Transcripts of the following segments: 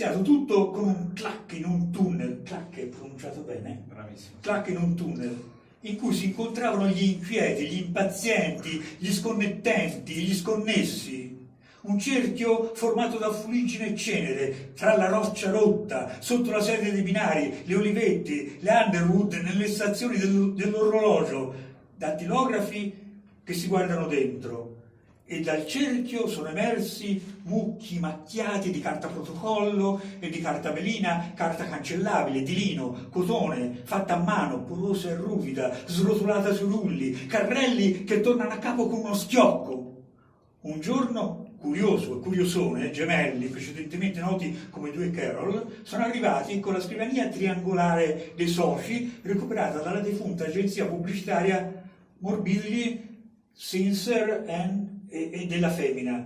iniziato tutto con un clac in un tunnel, clac è pronunciato bene? Bravissimo. Clac in un tunnel, in cui si incontravano gli inquieti, gli impazienti, gli scommettenti, gli sconnessi. Un cerchio formato da fuliggine e cenere, tra la roccia rotta, sotto la sede dei binari, le olivette, le Underwood nelle stazioni dell'orologio, dattilografi che si guardano dentro. E dal cerchio sono emersi mucchi macchiati di carta protocollo e di carta velina, carta cancellabile, di lino, cotone, fatta a mano, porosa e ruvida, srotolata sui rulli, carrelli che tornano a capo con uno schiocco. Un giorno, Curioso e Curiosone, gemelli precedentemente noti come due Carroll, sono arrivati con la scrivania triangolare dei soci recuperata dalla defunta agenzia pubblicitaria Morbilli, Sinclair e della Femina.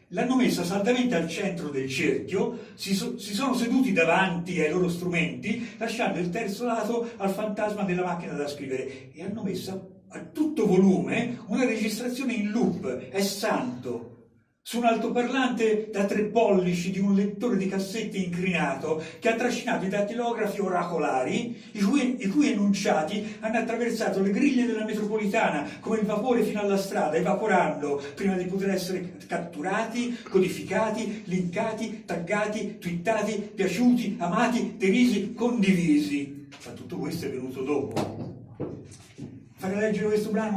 L'hanno messa saldamente al centro del cerchio, si sono seduti davanti ai loro strumenti, lasciando il terzo lato al fantasma della macchina da scrivere, e hanno messo a tutto volume una registrazione in loop, è santo, su un altoparlante da 3 pollici di un lettore di cassette incrinato che ha trascinato i dattilografi oracolari, i cui enunciati hanno attraversato le griglie della metropolitana come il vapore fino alla strada, evaporando prima di poter essere catturati, codificati, linkati, taggati, twittati, piaciuti, amati, derisi, condivisi. Ma tutto questo è venuto dopo. Fare leggere questo brano